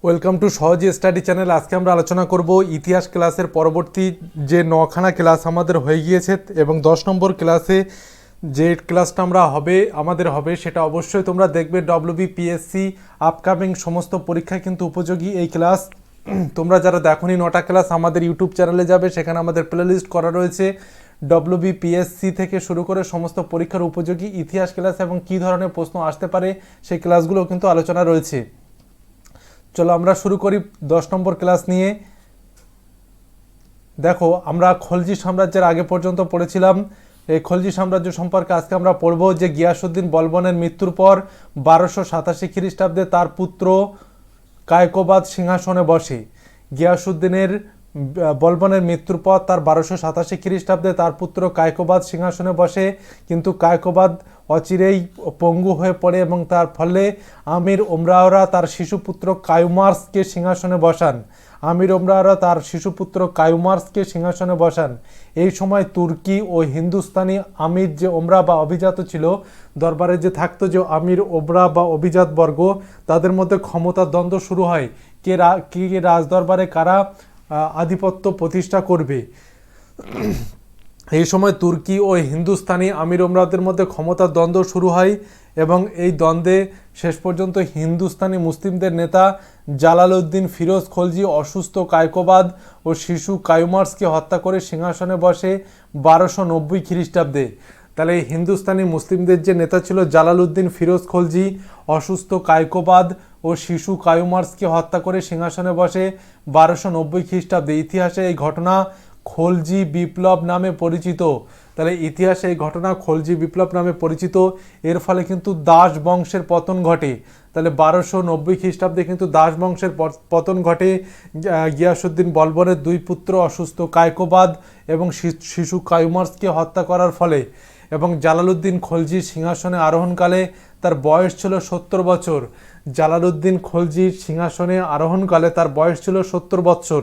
Welcome to সহজ study channel. আজকে আমরা আলোচনা করব ইতিহাস ক্লাসের পরবর্তী যে 9খানা ক্লাস আমাদের হয়ে গিয়েছে এবং 10 নম্বর ক্লাসে যে ক্লাসটা আমাদের হবে সেটা অবশ্যই তোমরা দেখবে। ডব্লিউবিপিএসসি আপকামিং সমস্ত পরীক্ষায় কিন্তু উপযোগী এই ক্লাস। তোমরা যারা দেখোনি 9টা ক্লাস আমাদের ইউটিউব চ্যানেলে যাবে, সেখানে আমাদের প্লেলিস্ট করা রয়েছে ডব্লিউবিপিএসসি থেকে শুরু করে সমস্ত পরীক্ষার উপযোগী ইতিহাস ক্লাস এবং কী ধরনের প্রশ্ন আসতে পারে সেই ক্লাসগুলো কিন্তু আলোচনা রয়েছে। চলো আমরা শুরু করি 10 নম্বর ক্লাস নিয়ে। দেখো, আমরা খলজি সাম্রাজ্যের আগে পর্যন্ত পড়েছিলাম। এই খলজি সাম্রাজ্য সম্পর্কে আজকে আমরা পড়ব যে গিয়াসউদ্দিন বলবনের মৃত্যুর পর 1287 খ্রিস্টাব্দে তার পুত্র কায়কোবাদ সিংহাসনে বসে। গিয়াসউদ্দিনের বলবনের মৃত্যুর পর তার 1287 খ্রিস্টাব্দে তার পুত্র কায়কোবাদ সিংহাসনে বসে, কিন্তু কায়কোবাদ অচিরেই পঙ্গু হয়ে পড়ে এবং তার ফলে আমির উমরাওরা তার শিশুপুত্র কায়ুমার্সকে সিংহাসনে বসান। সিংহাসনে বসান। এই সময় তুর্কি ও হিন্দুস্তানি আমির যে ওমরা বা অভিজাত ছিল, দরবারে যে থাকতো যে আমির ওমরা বা অভিজাত বর্গ, তাদের মধ্যে ক্ষমতার দ্বন্দ্ব শুরু হয়। কে রাজদরবারে কারা আধিপত্য প্রতিষ্ঠা করবে। এই সময় তুর্কি ও হিন্দুস্তানি আমির ওমরাদের মধ্যে ক্ষমতার দ্বন্দ্ব শুরু হয় এবং এই দ্বন্দ্বে শেষ পর্যন্ত হিন্দুস্তানি মুসলিমদের নেতা জালালউদ্দিন ফিরোজ খলজি অসুস্থ কায়কোবাদ ও শিশু কায়ুমার্সকে হত্যা করে সিংহাসনে বসে 1290 খ্রিস্টাব্দে। তাহলে হিন্দুস্তানি মুসলিমদের যে নেতা ছিল জালালউদ্দিন ফিরোজ খলজি অসুস্থ কায়কোবাদ ও শিশু কায়ুমার্সকে হত্যা করে সিংহাসনে বসে 1290 খ্রিস্টাব্দে। ইতিহাসে এই ঘটনা খলজি বিপ্লব নামে পরিচিত। তাহলে ইতিহাসে এই ঘটনা খলজি বিপ্লব নামে পরিচিত। এর ফলে কিন্তু দাস বংশের পতন ঘটে। তাহলে 1290 খ্রিস্টাব্দে কিন্তু দাস বংশের পতন ঘটে গিয়াসউদ্দিন বলবনের দুই পুত্র অসুস্থ কায়কোবাদ এবং শিশু কায়ুমার্সকে হত্যা করার ফলে। এবং জালালউদ্দিন খলজির সিংহাসনে আরোহণকালে তার বয়স ছিল 70 বছর। জালালউদ্দিন খলজির সিংহাসনে আরোহণকালে তার বয়স ছিল 70 বছর।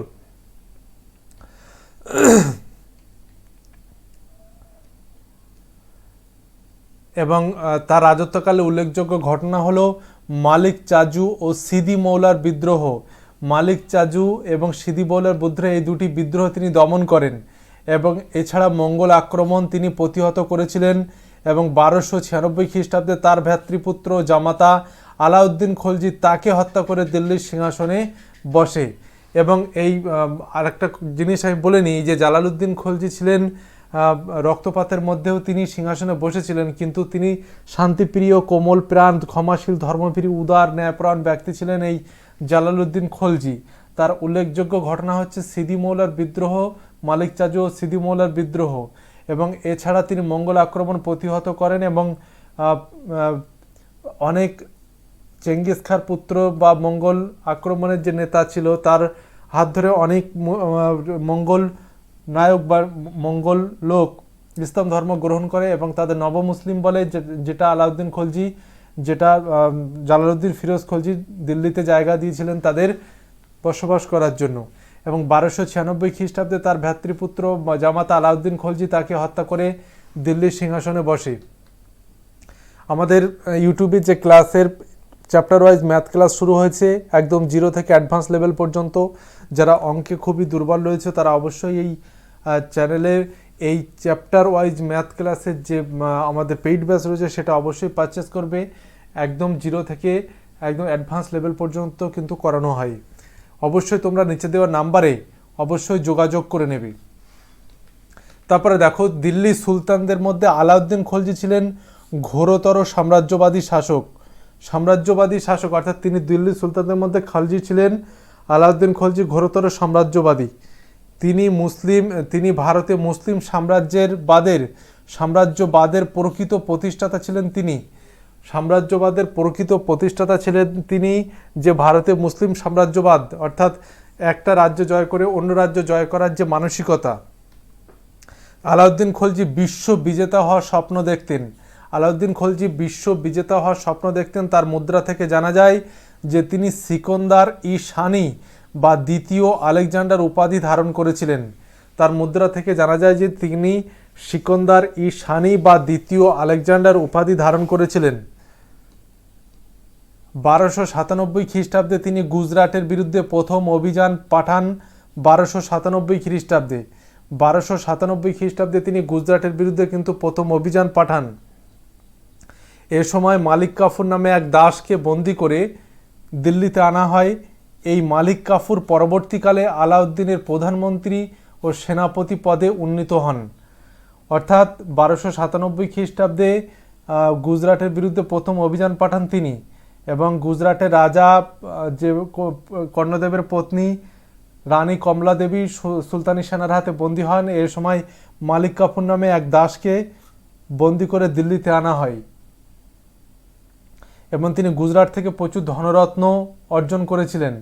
এবং তার রাজত্বকালে উল্লেখযোগ্য ঘটনা হলো মালিক চাজু ও সিদি মৌলার বিদ্রোহ। মালিক চাজু এবং সিদি মৌলার বিদ্রোহ, এই দুটি বিদ্রোহ তিনি দমন করেন এবং এছাড়া মঙ্গল আক্রমণ তিনি প্রতিহত করেছিলেন। এবং 1296 খ্রিস্টাব্দে তার ভ্রাতৃপুত্র জামাতা আলাউদ্দিন খলজি তাকে হত্যা করে দিল্লির সিংহাসনে বসে। এবং এই আরেকটা জিনিস আমি বলে নিই যে জালালউদ্দিন খলজি ছিলেন রক্তপাতের মধ্যেও তিনি সিংহাসনে বসেছিলেন, কিন্তু তিনি শান্তিপ্রিয়, কোমল প্রাণ, ক্ষমাশীল, ধর্মপ্রিয়, উদার, ন্যায়পরায়ণ ব্যক্তি ছিলেন এই জালালউদ্দিন খলজি। তার উল্লেখযোগ্য ঘটনা হচ্ছে সিদি মৌলার বিদ্রোহ, মালিক চাজু ও সিদি মৌলার বিদ্রোহ। এবং এছাড়া তিনি মঙ্গল আক্রমণ প্রতিহত করেন এবং অনেক চেঙ্গিস খার পুত্র বা মঙ্গল আক্রমণের যে নেতা ছিল তার হাত ধরে অনেক মঙ্গল নায়ক বা মঙ্গল লোক ইসলাম ধর্ম গ্রহণ করে এবং তাদের নবমুসলিম বলে, যেটা আলাউদ্দিন খলজি, যেটা জালালউদ্দিন ফিরোজ খলজি দিল্লিতে জায়গা দিয়েছিলেন তাদের বসবাস করার জন্য। এবং 1296 খ্রিস্টাব্দে তার ভ্রাতৃপুত্র জামাতা আলাউদ্দিন খলজি তাকে হত্যা করে দিল্লির সিংহাসনে বসে। আমাদের ইউটিউবে যে ক্লাসের চ্যাপ্টার ওয়াইজ ম্যাথ ক্লাস শুরু হয়েছে, একদম 0 থেকে অ্যাডভান্স লেভেল পর্যন্ত। যারা অঙ্কে খুবই দুর্বল রয়েছে তারা অবশ্যই এই চ্যানেলের এই চ্যাপ্টার ওয়াইজ ম্যাথ ক্লাসের যে আমাদের পেইড ব্যাচ রয়েছে সেটা অবশ্যই পারচেস করবে। একদম 0 থেকে একদম অ্যাডভান্স লেভেল পর্যন্ত কিন্তু করানো হয়। অবশ্যই তোমরা নিচে দেওয়া নাম্বারে অবশ্যই যোগাযোগ করে নেবে। তারপরে দেখো, দিল্লি সুলতানদের মধ্যে আলাউদ্দিন খলজি ছিলেন ঘোরতর সাম্রাজ্যবাদী শাসক, অর্থাৎ তিনি দিল্লি সুলতানদের মধ্যে খলজি ছিলেন, আলাউদ্দিন খলজি ঘোরতর সাম্রাজ্যবাদী। তিনি ভারতে মুসলিম সাম্রাজ্যবাদের প্রকৃত প্রতিষ্ঠাতা ছিলেন। তিনি যে ভারতে মুসলিম সাম্রাজ্যবাদ, অর্থাৎ একটা রাজ্য জয় করে অন্য রাজ্য জয় করার যে মানসিকতা, আলাউদ্দিন খলজি বিশ্ব বিজেতা হওয়ার স্বপ্ন দেখতেন। তার মুদ্রা থেকে জানা যায় যে তিনি সিকন্দার ই শানি বা দ্বিতীয় আলেকজান্ডার উপাধি ধারণ করেছিলেন। তার মুদ্রা থেকে জানা যায় যে তিনি সিকন্দার ই শানি বা দ্বিতীয় আলেকজান্ডার উপাধি ধারণ করেছিলেন। 1297 খ্রিস্টাব্দে তিনি গুজরাটের বিরুদ্ধে প্রথম অভিযান পাঠান। 1297 খ্রিস্টাব্দে 1297 খ্রিস্টাব্দে তিনি গুজরাটের বিরুদ্ধে কিন্তু প্রথম অভিযান পাঠান। এ সময় মালিক কাফুর নামে এক দাসকে বন্দি করে দিল্লিতে আনা হয়। এই মালিক কাফুর পরবর্তীকালে আলাউদ্দিনের প্রধানমন্ত্রী ও সেনাপতি পদে উন্নীত হন। অর্থাৎ 1297 খ্রিস্টাব্দে গুজরাটের বিরুদ্ধে প্রথম অভিযান পাঠান তিনি, এবং গুজরাটের রাজা যে কর্ণদেবের পত্নী রানী কমলা দেবী সুলতানি সেনার হাতে বন্দী হন। এ সময় মালিক কাফুর নামে এক দাসকে বন্দি করে দিল্লিতে আনা হয়, এবং তিনি গুজরাট থেকে প্রচুর ধনরত্ন অর্জন করেছিলেন।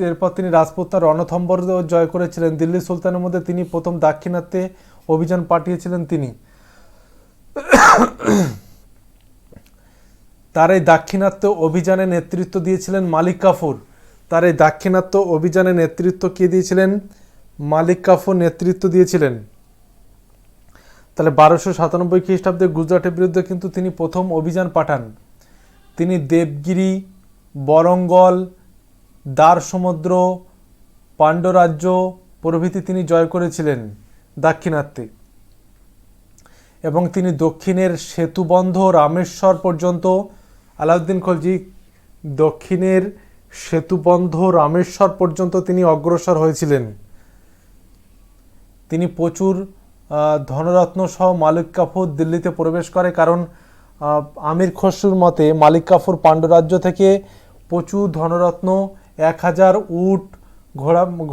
এরপর তিনি রাজপুতনা রণথম্বর জয় করেছিলেন। দিল্লি সুলতানের মধ্যে তিনি প্রথম দাক্ষিণাত্যে অভিযান পাঠিয়েছিলেন তিনি। তার এই দাক্ষিণাত্য অভিযানে নেতৃত্ব দিয়েছিলেন মালিক কাফুর। তার এই দাক্ষিণাত্য অভিযানে নেতৃত্ব কে দিয়েছিলেন? মালিক কাফুর নেতৃত্ব দিয়েছিলেন। তাহলে 1297 খ্রিস্টাব্দে গুজরাটের বিরুদ্ধে কিন্তু তিনি প্রথম অভিযান পাঠান। তিনি দেবগিরি, বরঙ্গল, দ্বার সমুদ্র, পাণ্ড্যরাজ্য প্রভৃতি তিনি জয় করেছিলেন দাক্ষিণাত্যে, এবং তিনি দক্ষিণের সেতুবন্ধ রামেশ্বর পর্যন্ত, আলাউদ্দিন খলজি দক্ষিণের সেতুবন্ধ রামেশ্বর পর্যন্ত তিনি অগ্রসর হয়েছিলেন। তিনি প্রচুর ধনরত্ন সহ মালিক কাফুর দিল্লিতে প্রবেশ করে, কারণ আমির খসরুর মতে মালিক কাফুর পাণ্ড্যরাজ্য থেকে প্রচুর ধনরত্ন 1000 উট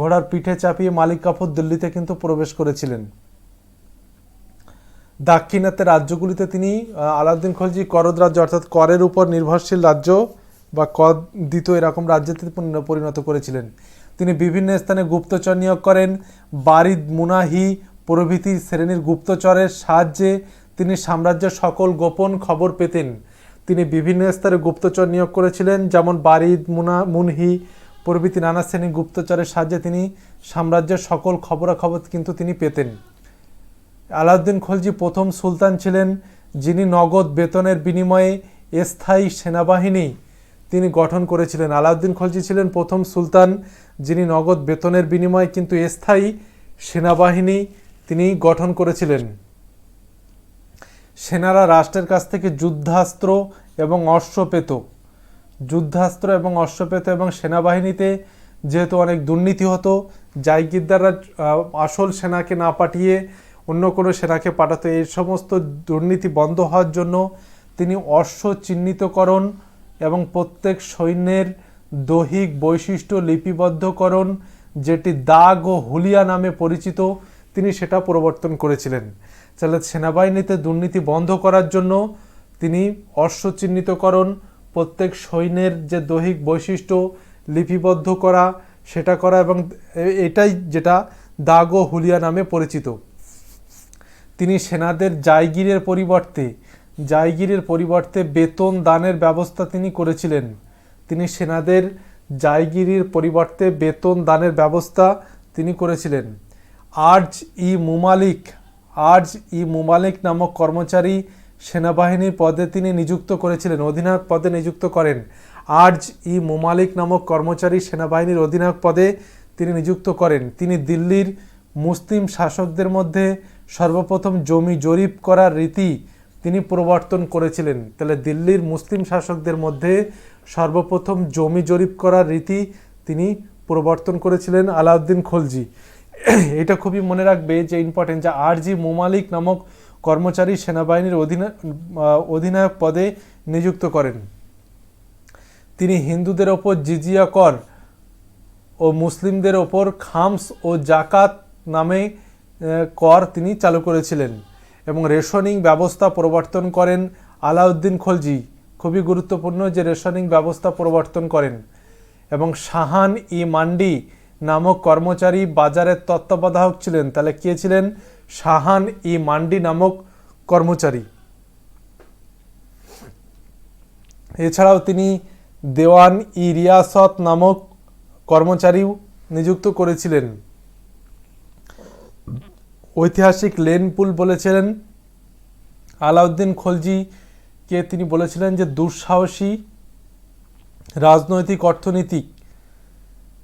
ঘোড়ার পিঠে চাপিয়ে মালিক কাফুর দিল্লিতে কিন্তু প্রবেশ করেছিলেন। দাক্ষিণাত্যের রাজ্যগুলিতে তিনি আলাউদ্দিন খলজি করদ রাজ্য অর্থাৎ করের উপর নির্ভরশীল রাজ্য বা কর দিত এরকম রাজ্যে পরিণত করেছিলেন। তিনি বিভিন্ন স্থানে গুপ্তচর নিয়োগ করেন। বারিদ, মুনাহি প্রভৃতি শ্রেণীর গুপ্তচরের সাহায্যে তিনি সাম্রাজ্যের সকল গোপন খবর পেতেন। তিনি বিভিন্ন স্তরে গুপ্তচর নিয়োগ করেছিলেন, যেমন বারিদ, মুনহি প্রভৃতি নানা শ্রেণীর গুপ্তচরের সাহায্যে তিনি সাম্রাজ্যের সকল খবরাখবর কিন্তু তিনি পেতেন। আলাউদ্দিন খলজি প্রথম সুলতান ছিলেন যিনি নগদ বেতনের বিনিময়ে স্থায়ী সেনাবাহিনী তিনি গঠন করেছিলেন। আলাউদ্দিন খলজি ছিলেন প্রথম সুলতান যিনি নগদ বেতনের বিনিময়ে কিন্তু স্থায়ী সেনাবাহিনী তিনি গঠন করেছিলেন। সেনারা রাষ্ট্রের কাছ থেকে যুদ্ধাস্ত্র এবং অশ্ব পেত। এবং সেনাবাহিনীতে যেহেতু অনেক দুর্নীতি হতো, জায়গিরদাররা আসল সেনাকে না পাঠিয়ে অন্য কোনো সেনাকে পাঠাতো। এই সমস্ত দুর্নীতি বন্ধ হওয়ার জন্য তিনি অশ্ব চিহ্নিতকরণ এবং প্রত্যেক সৈন্যের দৈহিক বৈশিষ্ট্য লিপিবদ্ধকরণ, যেটি দাগ ও হুলিয়া নামে পরিচিত, তিনি সেটা প্রবর্তন করেছিলেন। তাহলে সেনাবাহিনীতে দুর্নীতি বন্ধ করার জন্য তিনি অশ্ব চিহ্নিতকরণ, প্রত্যেক সৈন্যের যে দৈহিক বৈশিষ্ট্য লিপিবদ্ধ করা সেটা করা, এবং এটাই যেটা দাগ ও হুলিয়া নামে পরিচিত। তিনি সেনাদের জায়গিরের পরিবর্তে বেতন দানের ব্যবস্থা তিনি করেছিলেন। তিনি সেনাদের জায়গিরের পরিবর্তে বেতন দানের ব্যবস্থা তিনি করেছিলেন। আর্জ ই মুমালিক নামক কর্মচারী সেনাবাহিনীর পদে তিনি নিযুক্ত করেছিলেন, অধিনায়ক পদে নিযুক্ত করেন। আর্জ ই মুমালিক নামক কর্মচারী সেনাবাহিনীর অধিনায়ক পদে তিনি নিযুক্ত করেন। তিনি দিল্লির মুসলিম শাসকদের মধ্যে সর্বপ্রথম জমি জরিপ করার রীতি তিনি প্রবর্তন করেছিলেন। তাহলে দিল্লির মুসলিম শাসকদের মধ্যে সর্বপ্রথম জমি জরিপ করার রীতি তিনি প্রবর্তন করেছিলেন আলাউদ্দিন খলজি। এটা খুবই মনে রাখবে যে ইম্পর্টেন্ট, যে আরজি মুমালিক নামক কর্মচারী সেনাবাহিনীর অধিনায়ক পদে নিযুক্ত করেন। তিনি হিন্দুদের ওপর জিজিয়া কর ও মুসলিমদের ওপর খামস ও জাকাত নামে কর তিনি চালু করেছিলেন, এবং রেশনিং ব্যবস্থা প্রবর্তন করেন আলাউদ্দিন খলজি। খুবই গুরুত্বপূর্ণ যে রেশনিং ব্যবস্থা প্রবর্তন করেন। এবং শাহান ই মান্ডি নামক কর্মচারী বাজারের তত্ত্বাবধায়ক ছিলেন। তাহলে কে ছিলেন? শাহান ই মান্ডি নামক কর্মচারী। এছাড়াও তিনি দেওয়ান ই রিয়াসত নামক কর্মচারীও নিযুক্ত করেছিলেন। ঐতিহাসিক লেনপুল বলেছিলেন আলাউদ্দিন খলজিকে, তিনি বলেছিলেন যে দুঃসাহসী রাজনৈতিক অর্থনীতিক,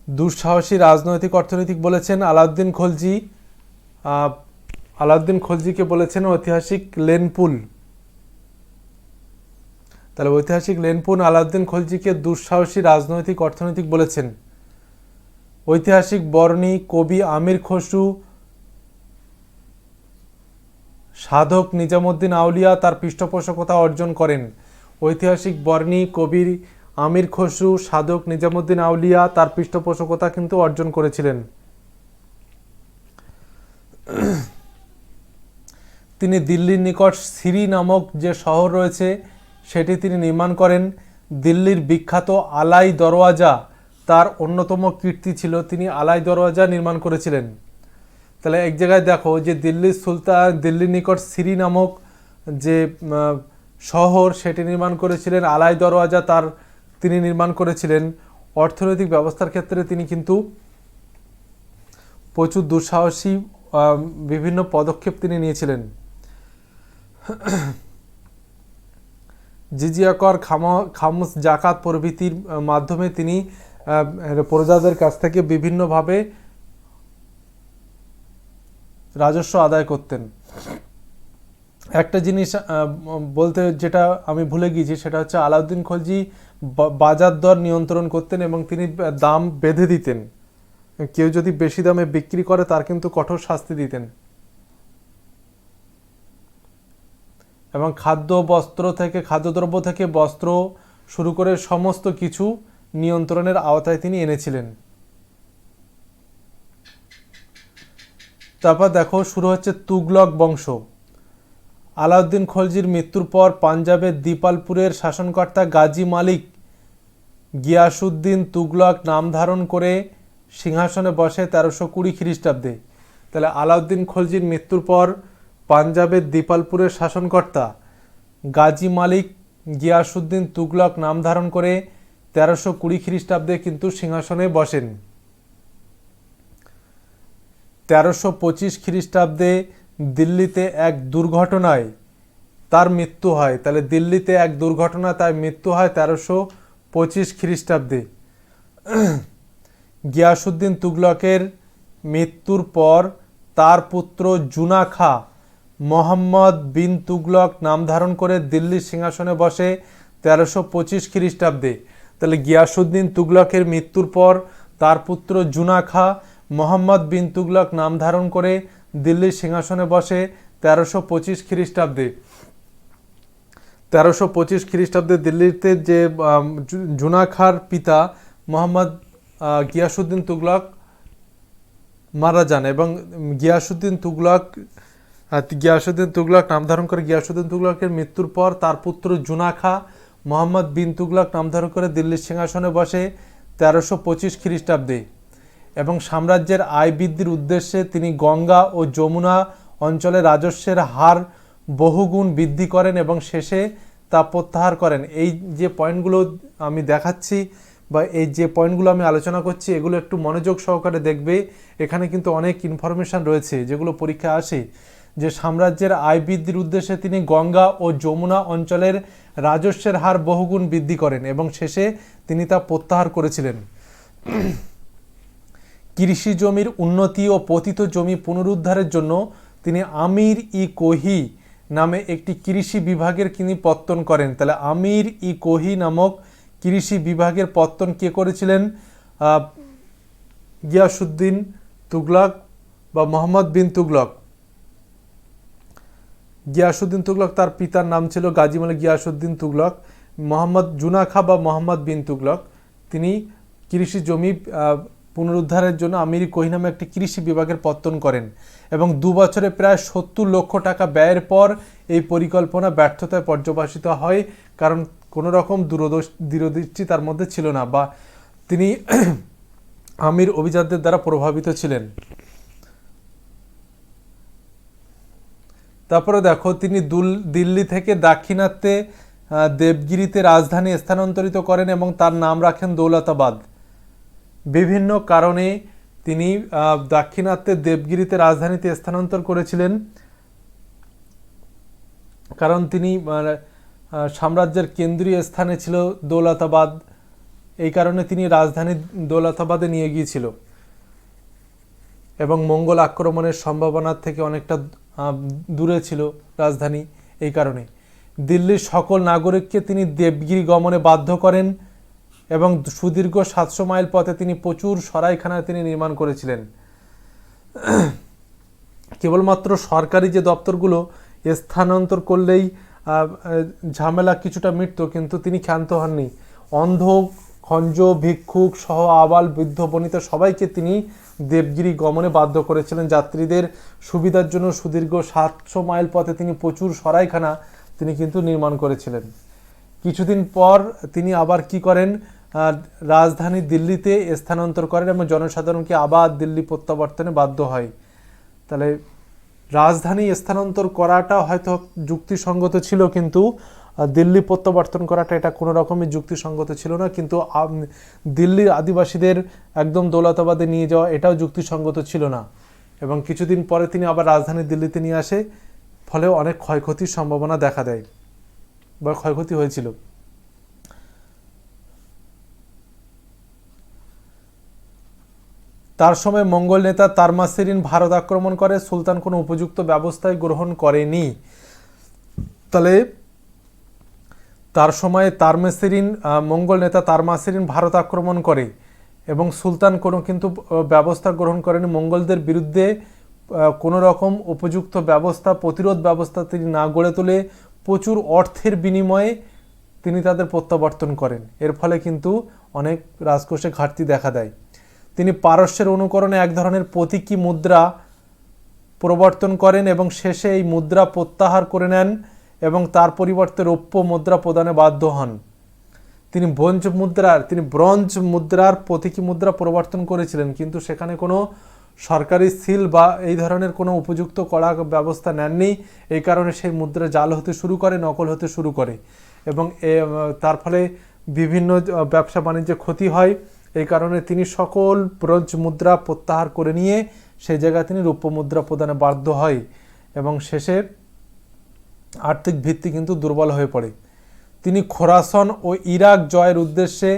দুঃসাহসী রাজনৈতিক অর্থনীতিক বলেছেন আলাউদ্দিন খলজি। আলাউদ্দিন খলজিকে বলেছেন ঐতিহাসিক লেনপুল। তাহলে ঐতিহাসিক লেনপুল আলাউদ্দিন খলজিকে দুঃসাহসী রাজনৈতিক অর্থনীতিক বলেছেন। ঐতিহাসিক বর্ণী কবি আমির খসরু সাধক নিজামুদ্দিন আউলিয়া তার পৃষ্ঠপোষকতা অর্জন করেন। ঐতিহাসিক বর্ণী কবির আমির খসরু সাধক নিজামুদ্দিন আউলিয়া তার পৃষ্ঠপোষকতা কিন্তু অর্জন করেছিলেন। তিনি দিল্লির নিকট সিরি নামক যে শহর রয়েছে সেটি তিনি নির্মাণ করেন। দিল্লির বিখ্যাত আলাই দরওয়াজা তার অন্যতম কীর্তি ছিল, তিনি আলাই দরওয়াজা নির্মাণ করেছিলেন। তাহলে এক জায়গায় দেখো যে দিল্লির সুলতান দিল্লির নিকট সিরি নামক যে শহর সেটি নির্মাণ করেছিলেন, আলাই দরওয়াজা তিনি নির্মাণ করেছিলেন। অর্থনৈতিক ব্যবস্থার ক্ষেত্রে তিনি কিন্তু প্রচুর দুঃসাহসী বিভিন্ন পদক্ষেপ তিনি নিয়েছিলেন। জিজিয়া কর, খামস, জাকাত প্রভৃতির মাধ্যমে তিনি প্রজাদের কাছ থেকে বিভিন্নভাবে রাজস্ব আদায় করতেন। একটা জিনিস বলতে যেটা আমি ভুলে গিয়েছি সেটা হচ্ছে আলাউদ্দিন খলজি বাজার দর নিয়ন্ত্রণ করতেন এবং তিনি দাম বেঁধে দিতেন। কেউ যদি বেশি দামে বিক্রি করে তার কিন্তু কঠোর শাস্তি দিতেন। এবং খাদ্যদ্রব্য থেকে বস্ত্র শুরু করে সমস্ত কিছু নিয়ন্ত্রণের আওতায় তিনি এনেছিলেন। তারপর দেখো শুরু হচ্ছে তুগলক বংশ। আলাউদ্দিন খলজির মৃত্যুর পর পাঞ্জাবের দিপালপুরের শাসনকর্তা গাজী মালিক গিয়াসুদ্দিন তুগলক নাম ধারণ করে সিংহাসনে বসে 1320 খ্রিস্টাব্দে। তাহলে আলাউদ্দিন খলজির মৃত্যুর পর পাঞ্জাবের দিপালপুরের শাসনকর্তা গাজী মালিক গিয়াসুদ্দিন তুগলক নাম ধারণ করে 1320 খ্রিস্টাব্দে কিন্তু সিংহাসনে বসেন। 1325 খ্রিস্টাব্দে দিল্লিতে এক দুর্ঘটনায় তার মৃত্যু হয়। তাহলে দিল্লিতে এক দুর্ঘটনা তার মৃত্যু হয় 1325 খ্রিস্টাব্দে। গিয়াসুদ্দিন তুগলকের মৃত্যুর পর তার পুত্র জুনা খা মোহাম্মদ বিন তুগলক নাম ধারণ করে দিল্লির সিংহাসনে বসে 1325 খ্রিস্টাব্দে। তাহলে গিয়াসুদ্দিন তুগলকের মৃত্যুর পর তার পুত্র জুনা খা মোহাম্মদ বিন তুগলক নাম ধারণ করে দিল্লির সিংহাসনে বসে 1325 খ্রিস্টাব্দে। 1325 খ্রিস্টাব্দে দিল্লিতে যে জুনা খার পিতা মোহাম্মদ গিয়াসুদ্দিন তুগলক মারা যান এবং গিয়াসুদ্দিন তুগলক নাম ধারণ করে গিয়াসুদ্দিন তুগলকের মৃত্যুর পর তার পুত্র জুনা খা মোহাম্মদ বিন তুগলক নাম ধারণ করে দিল্লির সিংহাসনে বসে 1325 খ্রিস্টাব্দে এবং সাম্রাজ্যের আয় বৃদ্ধির উদ্দেশ্যে তিনি গঙ্গা ও যমুনা অঞ্চলে রাজস্বের হার বহুগুণ বৃদ্ধি করেন এবং শেষে তা প্রত্যাহার করেন। এই যে পয়েন্টগুলো আমি দেখাচ্ছি বা এই যে পয়েন্টগুলো আমি আলোচনা করছি এগুলো একটু মনোযোগ সহকারে দেখবে। এখানে কিন্তু অনেক ইনফরমেশন রয়েছে যেগুলো পরীক্ষায় আসে। যে সাম্রাজ্যের আয় বৃদ্ধির উদ্দেশ্যে তিনি গঙ্গা ও যমুনা অঞ্চলের রাজস্বের হার বহুগুণ বৃদ্ধি করেন এবং শেষে তিনি তা প্রত্যাহার করেছিলেন। কৃষি জমির উন্নতি ও পতিত জমি পুনরুদ্ধারের জন্য তিনি আমির ই কোহি নামে একটি কৃষি বিভাগের তিনি পত্তন করেন। তাহলে আমির ই কোহি নামক কৃষি বিভাগের পত্তন কে করেছিলেন? গিয়াসুদ্দিন তুগলক বা মোহাম্মদ বিন তুগলক। গিয়াসুদ্দিন তুগলক তার পিতার নাম ছিল গাজী মালিক গিয়াসুদ্দিন তুগলক। মোহাম্মদ জুনা খা বা মোহাম্মদ বিন তুগলক তিনি কৃষি জমি পুনরুদ্ধারের জন্য আমির কোহি নামে একটি কৃষি বিভাগের পত্তন করেন এবং 2 বছরে প্রায় 70 লক্ষ টাকা ব্যয়ের পর এই পরিকল্পনা ব্যর্থতায় পর্যবসিত হয়, কারণ কোনো রকম দূরদৃষ্টি তার মধ্যে ছিল না বা তিনি আমির অভিজাতদের দ্বারা প্রভাবিত ছিলেন। তারপরে দেখো তিনি দিল্লি থেকে দাক্ষিণাত্যে দেবগিরিতে রাজধানী স্থানান্তরিত করেন এবং তার নাম রাখেন দৌলতাবাদ। বিভিন্ন কারণে তিনি দাক্ষিণাত্যে দেবগিরিতে রাজধানীতে স্থানান্তর করেছিলেন, কারণ তিনি সাম্রাজ্যের কেন্দ্রীয় স্থানে ছিল দৌলতাবাদ। এই কারণে তিনি রাজধানী দৌলতাবাদে নিয়ে গিয়েছিল এবং মঙ্গল আক্রমণের সম্ভাবনার থেকে অনেকটা দূরে ছিল রাজধানী। এই কারণে দিল্লির সকল নাগরিককে তিনি দেবগিরি গমনে বাধ্য করেন এবং সুদীর্ঘ 700 মাইল পথে তিনি প্রচুর সরাইখানা তিনি নির্মাণ করেছিলেন। কেবলমাত্র সরকারি যে দপ্তরগুলো স্থানান্তর করলেই ঝামেলা কিছুটা মিটত, কিন্তু তিনি ক্ষান্ত হননি। অন্ধ, খঞ্জ, ভিক্ষুক সহ আবাল বৃদ্ধ বনিতা সবাইকে তিনি দেবগিরি গমনে বাধ্য করেছিলেন যাত্রীদের সুবিধার জন্য। সুদীর্ঘ 700 মাইল পথে তিনি প্রচুর সরাইখানা তিনি কিন্তু নির্মাণ করেছিলেন। কিছুদিন পর তিনি আবার কি করেন, রাজধানী দিল্লিতে স্থানান্তর করেন এবং জনসাধারণকে আবার দিল্লি প্রত্যাবর্তনে বাধ্য হয়। তাহলে রাজধানী স্থানান্তর করাটা হয়তো যুক্তিসঙ্গত ছিল, কিন্তু দিল্লি প্রত্যাবর্তন করাটা এটা কোনো রকমই যুক্তিসঙ্গত ছিল না। কিন্তু দিল্লির আদিবাসীদের একদম দৌলতাবাদে নিয়ে যাওয়া এটাও যুক্তিসঙ্গত ছিল না। এবং কিছুদিন পরে তিনি আবার রাজধানী দিল্লিতে নিয়ে আসে, ফলে অনেক ক্ষয়ক্ষতির সম্ভাবনা দেখা দেয় বা ক্ষয়ক্ষতি হয়েছিল। তার সময় মঙ্গল নেতা তারমাসিরিন ভারত আক্রমণ করে, সুলতান কোনো উপযুক্ত ব্যবস্থায় গ্রহণ করেনি। তাহলে তার সময় মঙ্গল নেতা তারমাসিরিন ভারত আক্রমণ করে এবং সুলতান কোনো কিন্তু ব্যবস্থা গ্রহণ করেনি। মঙ্গলদের বিরুদ্ধে কোনো রকম উপযুক্ত ব্যবস্থা, প্রতিরোধ ব্যবস্থা তিনি না গড়ে তোলে প্রচুর অর্থের বিনিময়ে তিনি তাদের প্রত্যাবর্তন করেন। এর ফলে কিন্তু অনেক রাজকোষে ঘাটতি দেখা দেয়। তিনি পারস্যের অনুকরণে এক ধরনের প্রতীকী মুদ্রা প্রবর্তন করেন এবং শেষে এই মুদ্রা প্রত্যাহার করে নেন এবং তার পরিবর্তে রৌপ্য মুদ্রা প্রদানে বাধ্য হন। তিনি ব্রোঞ্জ মুদ্রার প্রতীকী মুদ্রা প্রবর্তন করেছিলেন, কিন্তু সেখানে কোনো সরকারি সিল বা এই ধরনের কোনো উপযুক্ত কড়া ব্যবস্থা নেননি। এই কারণে সেই মুদ্রা জাল হতে শুরু করে, নকল হতে শুরু করে এবং তার ফলে বিভিন্ন ব্যবসা বাণিজ্যে ক্ষতি হয়। এই কারণে তিনি সকল ব্রোঞ্জ মুদ্রা প্রত্যাহার করে নিয়ে সেই জায়গায় তিনি রৌপ্য মুদ্রা প্রদানে বাধ্য হয় এবং শেষে আর্থিক ভিত্তি কিন্তু দুর্বল হয়ে পড়ে। তিনি খোরাসন ও ইরাক জয়ের উদ্দেশ্যে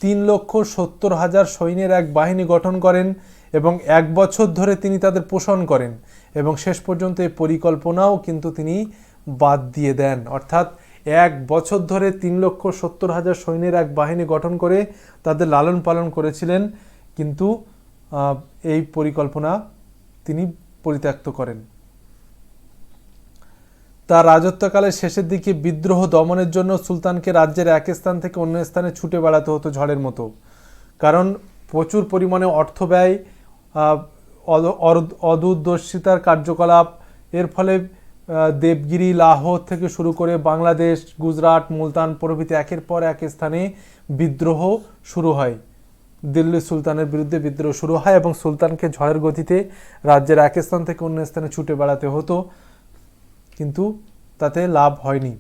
3,70,000 সৈন্যের এক বাহিনী গঠন করেন এবং 1 বছর ধরে তিনি তাদের পোষণ করেন এবং শেষ পর্যন্ত এই পরিকল্পনাও কিন্তু তিনি বাদ দিয়ে দেন। অর্থাৎ 1 বছর ধরে 3,70,000 সৈন্যের এক বাহিনী গঠন করে তাদের লালন পালন করেছিলেন, কিন্তু এই পরিকল্পনা তিনি পরিত্যক্ত করেন। তার রাজত্বকালের শেষের দিকে বিদ্রোহ দমনের জন্য সুলতানকে রাজ্যের এক স্থান থেকে অন্য স্থানে ছুটে বেড়াতে হতো ঝড়ের মতো, কারণ প্রচুর পরিমাণে অর্থ ব্যয়, অদূরদর্শিতার কার্যকলাপ, এর ফলে দেবগিরি, লাহোর থেকে শুরু করে বাংলাদেশ, গুজরাট, মুলতান প্রভৃতি একের পর এক স্থানে বিদ্রোহ শুরু হয়। দিল্লি সুলতানের বিরুদ্ধে বিদ্রোহ শুরু হয় এবং সুলতানকে ঝড়ের গতিতে রাজ্যের এক স্থান থেকে অন্য স্থানে ছুটে বেড়াতে হতো, কিন্তু তাতে লাভ হয়নি।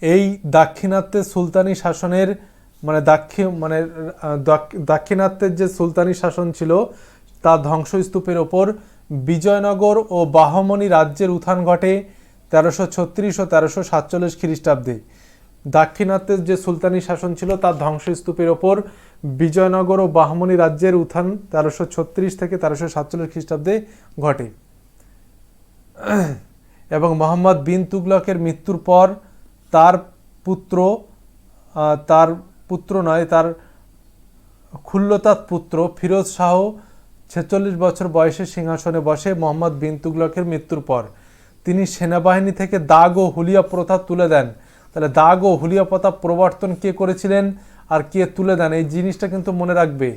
এই দাক্ষিণাত্যের সুলতানি শাসনের দাক্ষিণাত্যের যে সুলতানি শাসন ছিল তা ধ্বংসস্তূপের ওপর বিজয়নগর ও বাহমনি রাজ্যের উত্থান ঘটে 1336 ও 1347 খ্রিস্টাব্দে। দাক্ষিণাত্যের যে সুলতানি শাসন ছিল তার ধ্বংসস্তূপের ওপর বিজয়নগর ও বাহমনি রাজ্যের উত্থান 1336 থেকে 1347 খ্রিস্টাব্দে ঘটে এবং মোহাম্মদ বিন তুগলকের মৃত্যুর পর তার খুল্লতাত পুত্র ফিরোজ শাহ 46 বছর বয়সে সিংহাসনে বসে। মোহাম্মদ বিন তুগলকের মৃত্যুর পর তিনি সেনাবাহিনী থেকে দাগ ও হুলিয়া প্রথা তুলে দেন। তাহলে দাগ ও হুলিয়া প্রথা প্রবর্তন কে করেছিলেন আর কে তুলে দেন, এই জিনিসটা কিন্তু মনে রাখবে।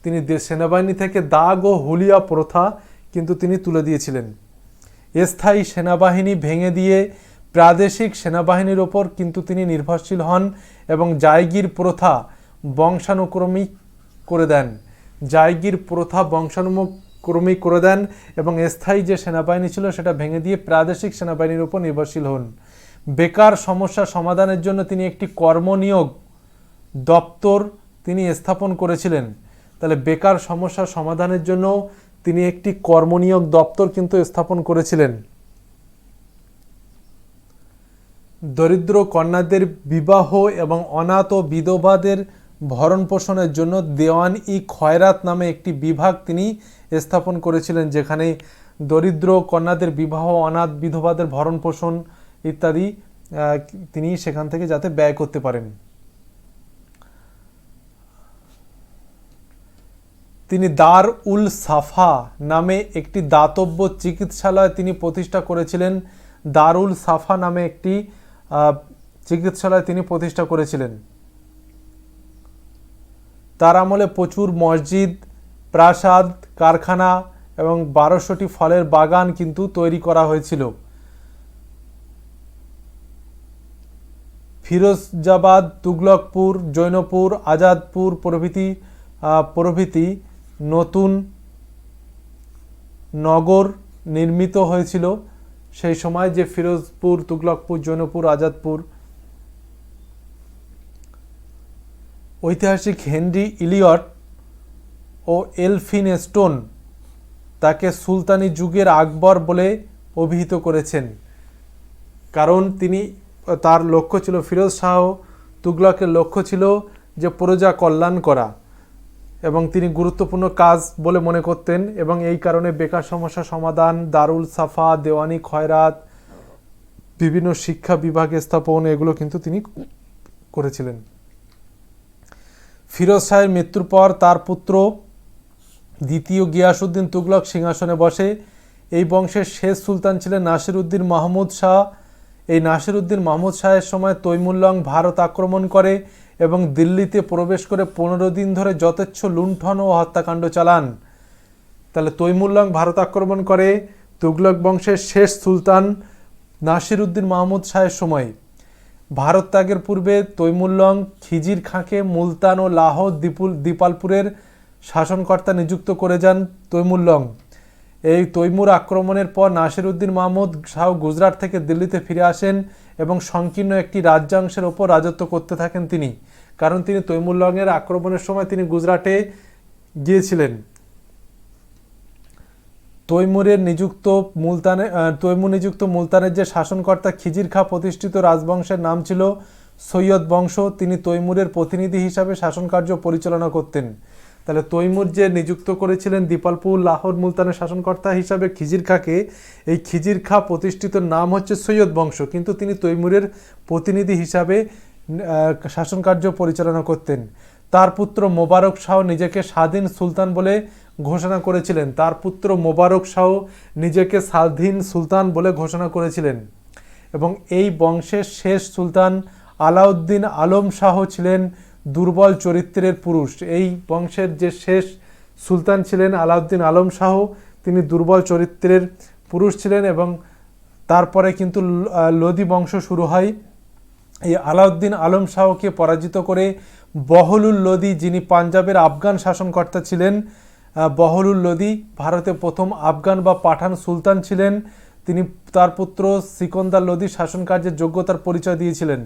তিনি সেনাবাহিনী থেকে দাগ ও হুলিয়া প্রথা কিন্তু তিনি তুলে দিয়েছিলেন। স্থায়ী সেনাবাহিনী ভেঙে দিয়ে প্রাদেশিক সেনাবাহিনীর ওপর কিন্তু তিনি নির্ভরশীল হন এবং জায়গির প্রথা বংশানুক্রমিক করে দেন এবং স্থায়ী যে সেনাবাহিনী ছিল সেটা ভেঙে দিয়ে প্রাদেশিক সেনাবাহিনীর উপর নির্ভরশীল হন। বেকার সমস্যা সমাধানের জন্য তিনি একটি কর্মনিয়োগ দপ্তর তিনি স্থাপন করেছিলেন। তাহলে বেকার সমস্যা সমাধানের জন্য তিনি একটি কর্মনিয়োগ দপ্তর কিন্তু স্থাপন করেছিলেন। দরিদ্র কন্যাদের বিবাহ এবং অনাথ ও বিধবাদের ভরণ পোষণের জন্য দেওয়ান-ই খয়রাত নামে একটি বিভাগ তিনি স্থাপন করেছিলেন, যেখানে দরিদ্র কন্যাদের বিবাহ, অনাথ বিধবাদের ভরণ পোষণ ইত্যাদি তিনি সেখান থেকে যাতে ব্যয় করতে পারেন। তিনি দার উল সাফা নামে একটি দাতব্য চিকিৎসালয় তিনি প্রতিষ্ঠা করেছিলেন। দারুল সাফা নামে একটি চিকিৎসালয় তিনি প্রতিষ্ঠা করেছিলেন। তার আমলে প্রচুর মসজিদ, প্রাসাদ, কারখানা এবং 1200টি ফলের বাগান কিন্তু তৈরি করা হয়েছিল। ফিরোজাবাদ, তুগলকপুর, জৈনপুর, আজাদপুর প্রভৃতি নতুন নগর নির্মিত হয়েছিল সেই সময়, যে ফিরোজপুর, তুগলকপুর, জৈনপুর, আজাদপুর। ঐতিহাসিক হেনরি ইলিয়ট ও এলফিনস্টোন তাকে সুলতানি যুগের আকবর বলে অভিহিত করেছেন, কারণ তার লক্ষ্য ছিল, ফিরোজ শাহ তুগলকের লক্ষ্য ছিল যে প্রজা কল্যাণ করা, এবং তিনি গুরুত্বপূর্ণ কাজ বলে মনে করতেন, এবং এই কারণে বেকার সমস্যা সমাধান, দারুল সাফা, দেওয়ানি খয়রাত, বিভিন্ন শিক্ষা বিভাগ স্থাপন, এগুলো কিন্তু তিনি করেছিলেন। ফিরোজ শাহের মৃত্যুর পর তার পুত্র দ্বিতীয় গিয়াসউদ্দিন তুগলক সিংহাসনে বসে। এই বংশের শেষ সুলতান ছিলেন নাসিরউদ্দিন মাহমুদ শাহ। এই নাসিরউদ্দিন মাহমুদ শাহের সময় তৈমুরলং ভারত আক্রমণ করে এবং দিল্লিতে প্রবেশ করে 15 দিন ধরে যথেচ্ছ লুণ্ঠন ও হত্যাকাণ্ড চালান। তাহলে তৈমুরলং ভারত আক্রমণ করে তুগলক বংশের শেষ সুলতান নাসিরউদ্দিন মাহমুদ শাহের সময়। ভারত ত্যাগের পূর্বে তৈমুরলং খিজির খাঁকে মুলতান ও লাহোর দিপালপুরের শাসনকর্তা নিযুক্ত করে যান তৈমুরলং। এই তৈমুর আক্রমণের পর নাসিরউদ্দিন মাহমুদ শাহ গুজরাট থেকে দিল্লিতে ফিরে আসেন এবং সংকীর্ণ একটি রাজ্যাংশের ওপর রাজত্ব করতে থাকেন তিনি, কারণ তিনি তৈমুরলংয়ের আক্রমণের সময় তিনি গুজরাটে গিয়েছিলেন। তৈমুর নিযুক্ত মুলতানের যে শাসনকর্তা খিজির খাঁ প্রতিষ্ঠিত রাজবংশের নাম ছিল সৈয়দ বংশ। তিনি তৈমুরের প্রতিনিধি হিসাবে শাসনকার্য পরিচালনা করতেন। তাহলে তৈমুর যে নিযুক্ত করেছিলেন দিপালপুর, লাহোর, মুলতানের শাসনকর্তা হিসাবে খিজির খাঁকে, এই খিজির খাঁ প্রতিষ্ঠিত নাম হচ্ছে সৈয়দ বংশ, কিন্তু তিনি তৈমুরের প্রতিনিধি হিসাবে শাসনকার্য পরিচালনা করতেন। তার পুত্র মোবারক শাহ নিজেকে স্বাধীন সুলতান বলে ঘোষণা করেছিলেন। তার পুত্র মোবারক শাহ নিজেকে স্বাধীন সুলতান বলে ঘোষণা করেছিলেন। এবং এই বংশের শেষ সুলতান আলাউদ্দিন আলম শাহ ছিলেন দুর্বল চরিত্রের পুরুষ। এই বংশের যে শেষ সুলতান ছিলেন আলাউদ্দিন আলম শাহ, তিনি দুর্বল চরিত্রের পুরুষ ছিলেন, এবং তারপরে কিন্তু লোদি বংশ শুরু হয়। এই আলাউদ্দিন আলম শাহকে পরাজিত করে বহলুল লোদি, যিনি পাঞ্জাবের আফগান শাসনকর্তা ছিলেন, বহলুল লোদি ভারতে প্রথম আফগান বা পাঠান সুলতান ছিলেন। তিনি তার পুত্র সিকন্দার লোদি শাসনকার্যের যোগ্যতার পরিচয় দিয়েছিলেন।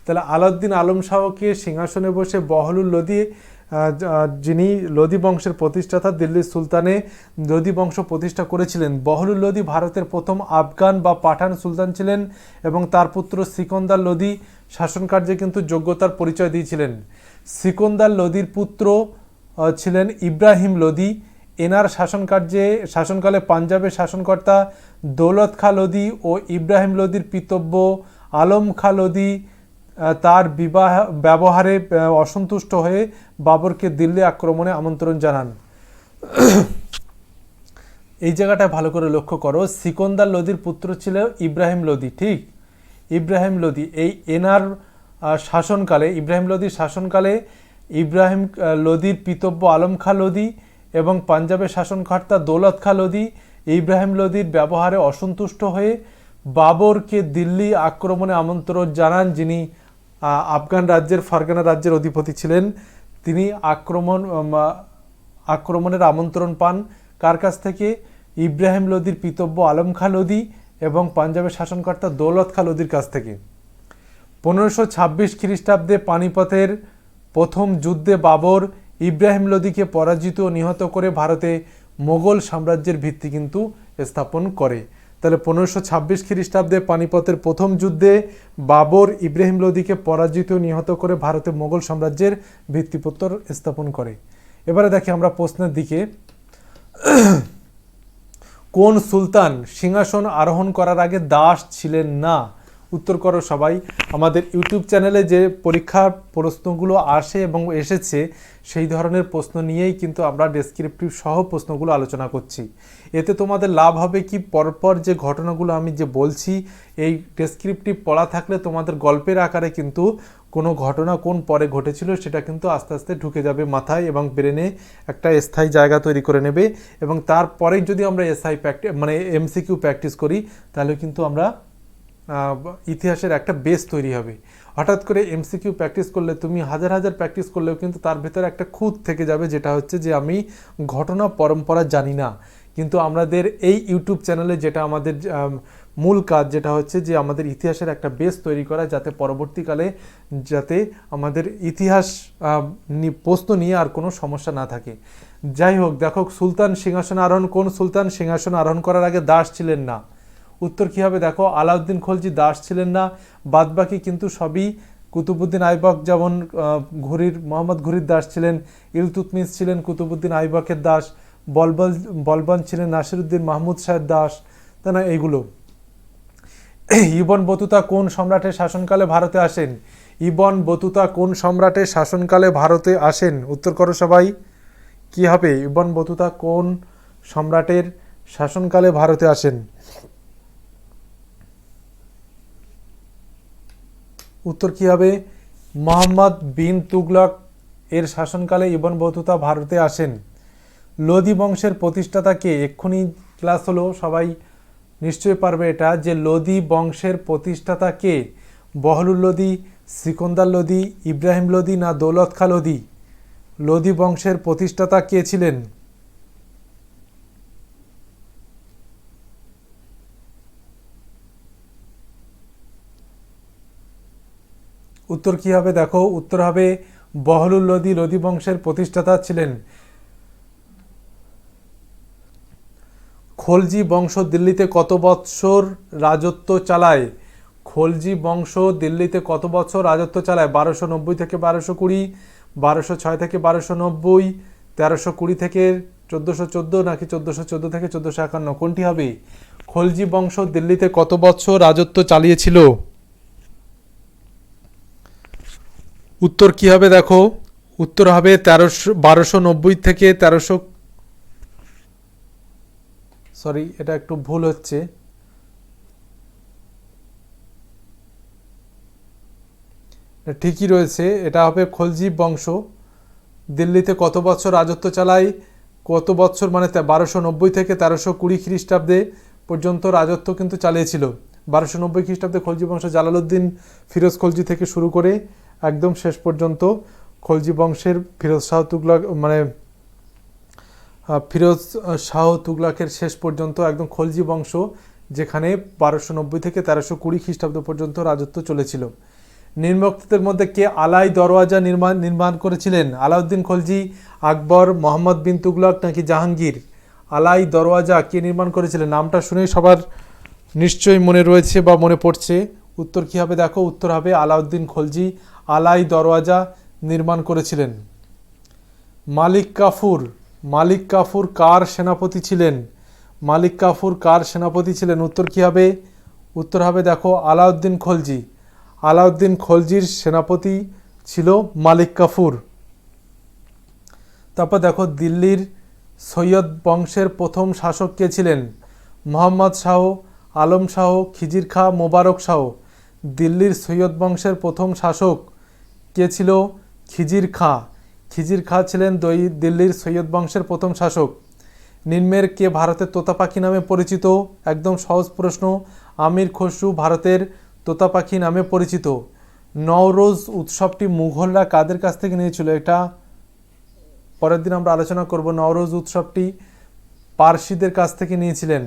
তাহলে আলাউদ্দিন আলম শাহকে সিংহাসনে বসে বহলুল লোদি, যিনি লোদি বংশের প্রতিষ্ঠাতা, দিল্লির সুলতানে লোদি বংশ প্রতিষ্ঠা করেছিলেন। বহলুল লোদি ভারতের প্রথম আফগান বা পাঠান সুলতান ছিলেন, এবং তার পুত্র সিকন্দার লোদি শাসনকার্যে কিন্তু যোগ্যতার পরিচয় দিয়েছিলেন। সিকন্দার লোদির পুত্র ছিলেন ইব্রাহিম লোদি। এনার শাসনকালে পাঞ্জাবের শাসনকর্তা দৌলত খাঁ লোদি ও ইব্রাহিম লোদির পিতব্য আলম খাঁ লোদি তার ব্যবহারে অসন্তুষ্ট হয়ে বাবরকে দিল্লি আক্রমণে আমন্ত্রণ জানান। এই জায়গাটায় ভালো করে লক্ষ্য করো, সিকন্দার লোদির পুত্র ছিল ইব্রাহিম লোদি, ঠিক? ইব্রাহিম লোদি এনার শাসনকালে, ইব্রাহিম লোদির পিতব্য আলম খাঁ লোদি এবং পাঞ্জাবের শাসনকর্তা দৌলত খাঁ লোদি ইব্রাহিম লোদির ব্যবহারে অসন্তুষ্ট হয়ে বাবরকে দিল্লি আক্রমণে আমন্ত্রণ জানান, যিনি আফগান রাজ্যের ফারগানা রাজ্যের অধিপতি ছিলেন। তিনি আক্রমণের আমন্ত্রণ পান কার কাছ থেকে? ইব্রাহিম লোদির পিতব্য আলম খাঁ লোদি এবং পাঞ্জাবের শাসনকর্তা দৌলত খাঁ লোদির কাছ থেকে। 1526 খ্রিস্টাব্দে পানিপথের প্রথম যুদ্ধে বাবর ইব্রাহিম লোদিকে পরাজিত ও নিহত করে ভারতে মোগল সাম্রাজ্যের ভিত্তি কিন্তু স্থাপন করে। তাহলে 1526 খ্রিস্টাব্দে পানিপথের প্রথম যুদ্ধে বাবর ইব্রাহিম লোদিকে পরাজিত নিহত করে ভারতে মোগল সাম্রাজ্যের ভিত্তিপ্রস্তর স্থাপন করে। এবারে দেখি আমরা প্রশ্নের দিকে, কোন সুলতান সিংহাসন আরোহণ করার আগে দাস ছিলেন না? উত্তর করো সবাই। আমাদের ইউটিউব চ্যানেলে যে পরীক্ষার প্রশ্নগুলো আসে এবং এসেছে সেই ধরনের প্রশ্ন নিয়েই কিন্তু আমরা ডেসক্রিপটিভ সহ প্রশ্নগুলো আলোচনা করছি। এতে তোমাদের লাভ হবে কি, পরপর যে ঘটনাগুলো আমি যে বলছি এই ডেসক্রিপটিভ পড়া থাকলে তোমাদের গল্পের আকারে কিন্তু কোনো ঘটনা কোন পরে ঘটেছিল সেটা কিন্তু আস্তে আস্তে ঢুকে যাবে মাথায় এবং ব্রেনে একটা স্থায়ী জায়গা তৈরি করে নেবে। এবং তারপরেই যদি আমরা এমসিকিউ প্র্যাকটিস করি তাহলে কিন্তু আমরা ইতিহাসের একটা বেস তৈরি হবে। হঠাৎ করে এমসিকিউ প্র্যাকটিস করলে তুমি হাজার হাজার প্র্যাকটিস করলেও কিন্তু তার ভেতরে একটা খুঁত থেকে যাবে, যেটা হচ্ছে যে আমি ঘটনা পরম্পরা জানি না। কিন্তু আমাদের এই ইউটিউব চ্যানেলে যেটা আমাদের মূল কাজ, যেটা হচ্ছে যে আমাদের ইতিহাসের একটা বেস তৈরি করা, যাতে পরবর্তীকালে যাতে আমাদের ইতিহাস প্রশ্ন নিয়ে আর কোনো সমস্যা না থাকে। যাই হোক, দেখো সুলতান সিংহাসন আরোহণ, কোন সুলতান সিংহাসন আরোহণ করার আগে দাস ছিলেন না? উত্তর কী হবে দেখো, আলাউদ্দিন খলজি দাস ছিলেন না। বাদবাকি কিন্তু সবই কুতুবুদ্দিন আইবক, যেমন মোহাম্মদ ঘুরির দাস ছিলেন, ইলতুৎমিশ ছিলেন কুতুবুদ্দিন আইবকের দাস, বলবন ছিলেন নাসিরুদ্দিন মাহমুদ শাহের দাস, তাই না? এইগুলো। ইবন বতুতা কোন সম্রাটের শাসনকালে ভারতে আসেন? ইবন বতুতা কোন সম্রাটের শাসনকালে ভারতে আসেন? উত্তর করো সবাই। কি হবে? ইবন বতুতা কোন সম্রাটের শাসনকালে ভারতে আসেন? উত্তর কি হবে? মোহাম্মদ বিন তুগলক এর শাসনকালে ইবন বতুতা ভারতে আসেন। লোদি বংশের প্রতিষ্ঠাতা কে? এক্ষুনি ক্লাস হলো, সবাই নিশ্চয়ই পারবে এটা, যে লোদি বংশের প্রতিষ্ঠাতা কে? বহলুল লোদি, সিকন্দার লোদি, ইব্রাহিম লোদি না দৌলত খা লোদি? লোদি বংশের প্রতিষ্ঠাতা কে ছিলেন? উত্তর কি হবে দেখো, উত্তর হবে বহলুল লোদি লোদি বংশের প্রতিষ্ঠাতা ছিলেন। খলজি বংশ দিল্লিতে কত বৎসর রাজত্ব চালায়? খলজি বংশ দিল্লিতে কত বছর রাজত্ব চালায়? 1290 থেকে 1220, 1206 থেকে 1290, 1320 থেকে 1414 নাকি 1414 থেকে 1451? কোনটি হবে? খলজি বংশ দিল্লিতে কত বছর রাজত্ব চালিয়েছিল? উত্তর কি হবে দেখো, উত্তর হবে 1290 থেকে 1300, সরি এটা একটু ভুল হচ্ছে, ঠিকই রয়েছে, এটা হবে খলজি বংশ দিল্লিতে কত বছর রাজত্ব চালায়, কত বছর মানে 1290 থেকে 1320 খ্রিস্টাব্দে পর্যন্ত রাজত্ব কিন্তু চালিয়েছিল। 1290 খ্রিস্টাব্দে খলজি বংশ জালালউদ্দিন ফিরোজ খলজি থেকে শুরু করে একদম শেষ পর্যন্ত খলজি বংশের ফিরোজ শাহ তুগলকের শেষ পর্যন্ত একদম খলজি বংশ, যেখানে 1290 থেকে 1320 খ্রিস্টাব্দ পর্যন্ত রাজত্ব চলেছিল। নিম্নোক্তদের মধ্যে কে আলাই দরওয়াজা নির্মাণ করেছিলেন? আলাউদ্দিন খলজি, আকবর, মোহাম্মদ বিন তুগলক নাকি জাহাঙ্গীর? আলাই দরওয়াজা কে নির্মাণ করেছিলেন? নামটা শুনেই সবার নিশ্চয়ই মনে রয়েছে বা মনে পড়ছে। উত্তর কি হবে দেখো, উত্তর হবে আলাউদ্দিন খলজি আলাই দরওয়াজা নির্মাণ করেছিলেন। মালিক কাফুর কার সেনাপতি ছিলেন? মালিক কাফুর কার সেনাপতি ছিলেন? উত্তর কি হবে? উত্তর হবে দেখো আলাউদ্দিন খলজি। আলাউদ্দিন খলজির সেনাপতি ছিল মালিক কাফুর। তারপর দেখো দিল্লির সৈয়দ বংশের প্রথম শাসক কে ছিলেন? মোহাম্মদ শাহ, আলম শাহ, খিজির খা, মোবারক শাহ? দিল্লির সৈয়দ বংশের প্রথম শাসক কে ছিল? খিজির খা। খিজির খা ছিলেন দিল্লির সৈয়দ বংশের প্রথম শাসক। নিম্নের কে ভারতের তোতা পাখি নামে পরিচিত? একদম সহজ প্রশ্ন। আমির খসরু ভারতের তোতা পাখি নামে পরিচিত। নওরোজ উৎসবটি মুঘলরা কাদের কাছ থেকে নিয়েছিল? এটা পরের দিন আমরা আলোচনা করব। নওরোজ উৎসবটি পারসিদের কাছ থেকে নিয়েছিলেন।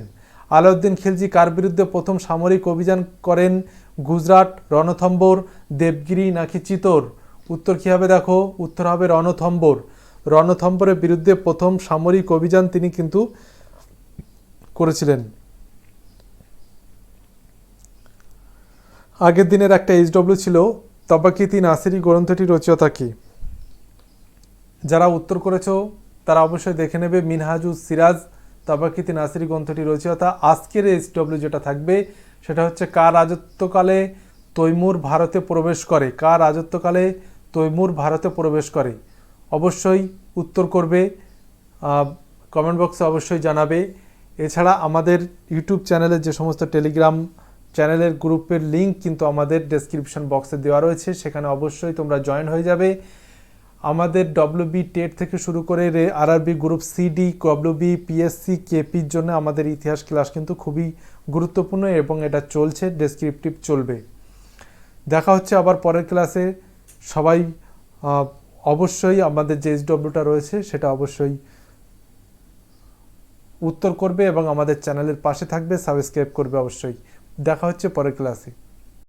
আলাউদ্দিন খিলজি কার বিরুদ্ধে প্রথম সামরিক অভিযান করেন? গুজরাট, রণথম্বর, দেবগিরি নাকি চিতোর? উত্তর কী হবে দেখো, উত্তর হবে রণথম্বর। রণথম্বরের বিরুদ্ধে প্রথম সামরিক অভিযান তিনি কিন্তু করেছিলেন। আগের দিনের একটা এইচডব্লিউ ছিল, তবাকিতি নাসিরি গ্রন্থটি রচয়িতা কি? যারা উত্তর করেছো তারা অবশ্যই দেখে নেবে। মিনহাজুস সিরাজ তবাকিতি নাসিরি গ্রন্থটি রচয়িতা। আজকের এইচডব্লিউ যেটা থাকবে সেটা হচ্ছে কার রাজত্বকালে তৈমুর ভারতে প্রবেশ করে? কার রাজত্বকালে তৈমুর ভারতে প্রবেশ করে? অবশ্যই উত্তর করবে, কমেন্ট বক্সে অবশ্যই জানাবে। এছাড়া আমাদের ইউটিউব চ্যানেলের যে সমস্ত টেলিগ্রাম চ্যানেলের গ্রুপের লিঙ্ক কিন্তু আমাদের ডেসক্রিপশন বক্সে দেওয়া রয়েছে, সেখানে অবশ্যই তোমরা জয়েন হয়ে যাবে। আমাদের ডব্লিউবি টেট থেকে শুরু করে RRB group C D, WB, PSC, কেপির জন্য আমাদের ইতিহাস ক্লাস কিন্তু খুবই গুরুত্বপূর্ণ এবং এটা চলছে, ডেসক্রিপটিভ চলবে। দেখা হচ্ছে আবার পরের ক্লাসে। সবাই অবশ্যই আমাদের যে এইচডব্লিউটা রয়েছে সেটা অবশ্যই উত্তর করবে এবং আমাদের চ্যানেলের পাশে থাকবে, সাবস্ক্রাইব করবে অবশ্যই। দেখা হচ্ছে পরের ক্লাসে।